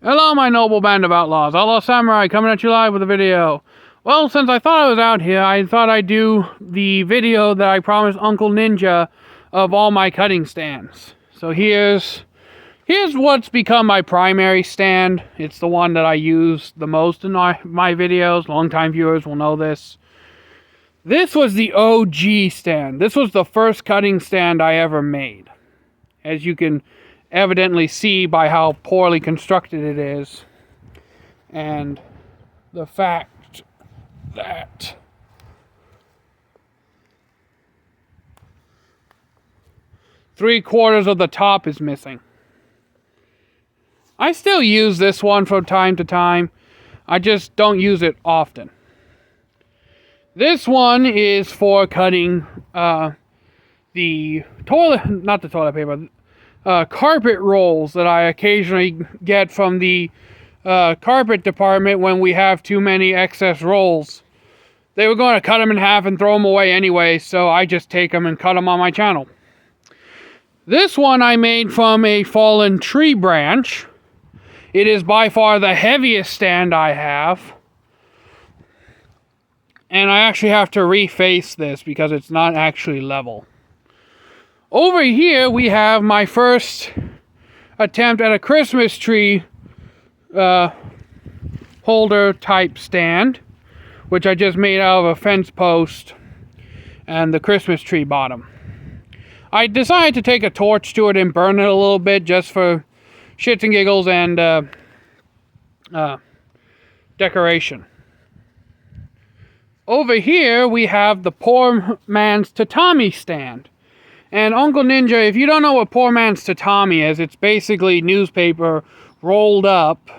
Hello, my noble band of outlaws. Outlaw Samurai coming at you live with a video. Well, since I thought I was out here, I thought I'd do the video that I promised Uncle Ninja of all my cutting stands. So here's what's become my primary stand. It's the one that I use the most in my videos. Longtime viewers will know this. This was the OG stand. This was the first cutting stand I ever made. As you can evidently see by how poorly constructed it is, and the fact that three-quarters of the top is missing. I still use this one from time to time. I just don't use it often. This one is for cutting the carpet rolls that I occasionally get from the carpet department when we have too many excess rolls. They were going to cut them in half and throw them away anyway, so I just take them and cut them on my channel. This one I made from a fallen tree branch. It is by far the heaviest stand I have. And I actually have to reface this because it's not actually level. Over here we have my first attempt at a Christmas tree holder type stand, which I just made out of a fence post and the Christmas tree bottom. I decided to take a torch to it and burn it a little bit just for shits and giggles and decoration. Over here we have the poor man's tatami stand. And Uncle Ninja, if you don't know what poor man's tatami is, it's basically newspaper rolled up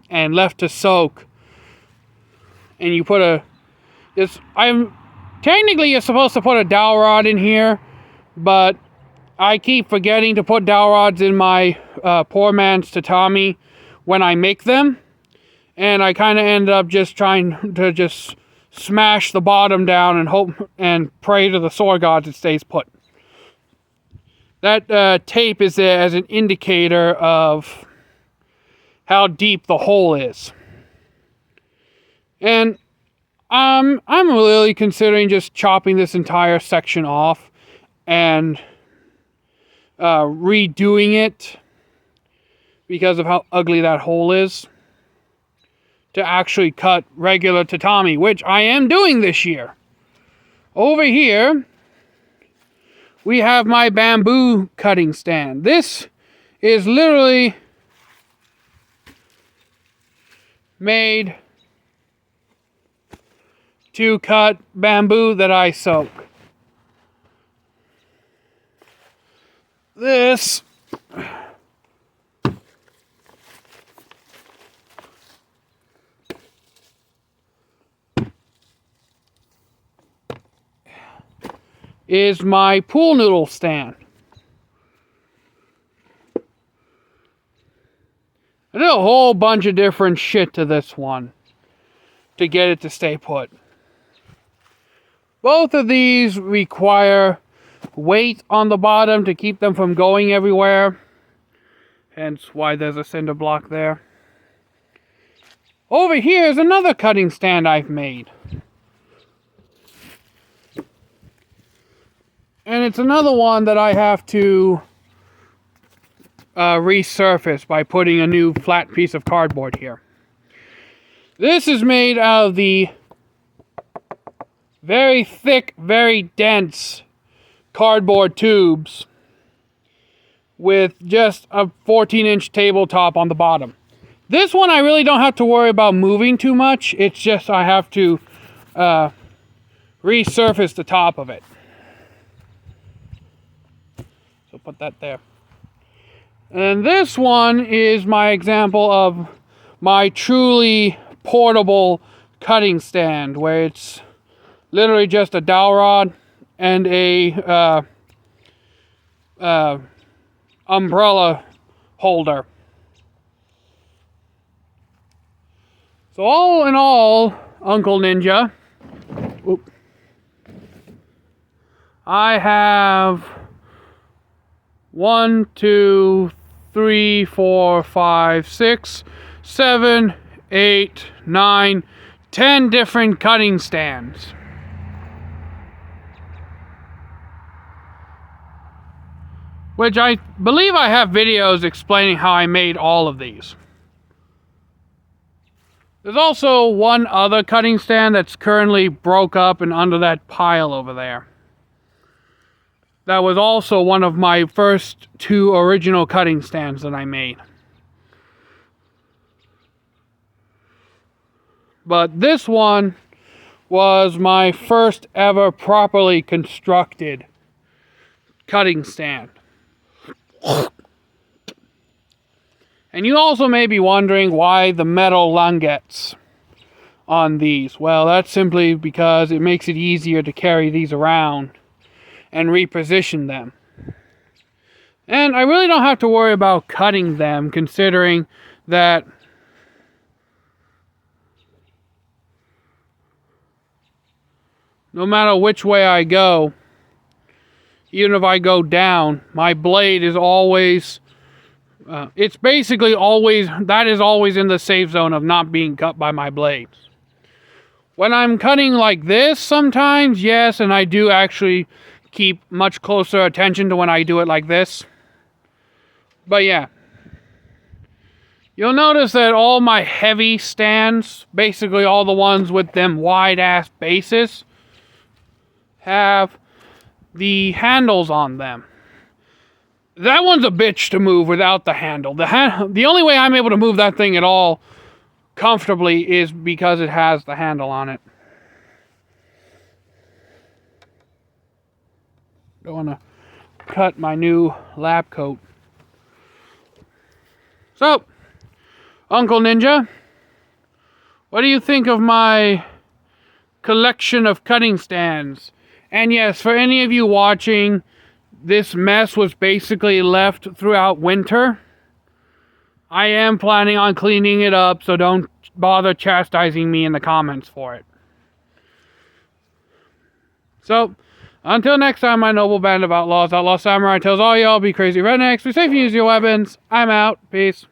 and left to soak. And you put technically you're supposed to put a dowel rod in here, but I keep forgetting to put dowel rods in my poor man's tatami when I make them. And I kind of end up just trying to smash the bottom down and hope and pray to the sword gods it stays put. That tape is there as an indicator of how deep the hole is. And I'm really considering just chopping this entire section off and redoing it because of how ugly that hole is, to actually cut regular tatami, which I am doing this year. Over here we have my bamboo cutting stand. This is literally made to cut bamboo that I soak. This is my pool noodle stand. I did a whole bunch of different shit to this one to get it to stay put. Both of these require weight on the bottom to keep them from going everywhere. Hence why there's a cinder block there. Over here is another cutting stand I've made. And it's another one that I have to resurface by putting a new flat piece of cardboard here. This is made out of the very thick, very dense cardboard tubes with just a 14-inch tabletop on the bottom. This one I really don't have to worry about moving too much. It's just I have to resurface the top of it. So put that there. And this one is my example of my truly portable cutting stand, where it's literally just a dowel rod and a umbrella holder. So all in all, Uncle Ninja, I have 1, 2, 3, 4, 5, 6, 7, 8, 9, 10 different cutting stands. Which I believe I have videos explaining how I made all of these. There's also one other cutting stand that's currently broke up and under that pile over there. That was also one of my first 2 original cutting stands that I made. But this one was my first ever properly constructed cutting stand. And you also may be wondering why the metal languettes on these. Well, that's simply because it makes it easier to carry these around and reposition them. And I really don't have to worry about cutting them, considering that no matter which way I go, even if I go down, my blade is always, it's basically always, that is always in the safe zone of not being cut by my blades. When I'm cutting like this sometimes, yes, and I do actually keep much closer attention to when I do it like this. But yeah. You'll notice that all my heavy stands, basically all the ones with them wide ass bases, have the handles on them. That one's a bitch to move without the handle. The only way I'm able to move that thing at all comfortably is because it has the handle on it. Don't want to cut my new lab coat. So, Uncle Ninja, what do you think of my collection of cutting stands? And yes, for any of you watching, this mess was basically left throughout winter. I am planning on cleaning it up, so don't bother chastising me in the comments for it. So, until next time, my noble band of outlaws, Outlaw Samurai tells all y'all be crazy rednecks, be safe and use your weapons. I'm out. Peace.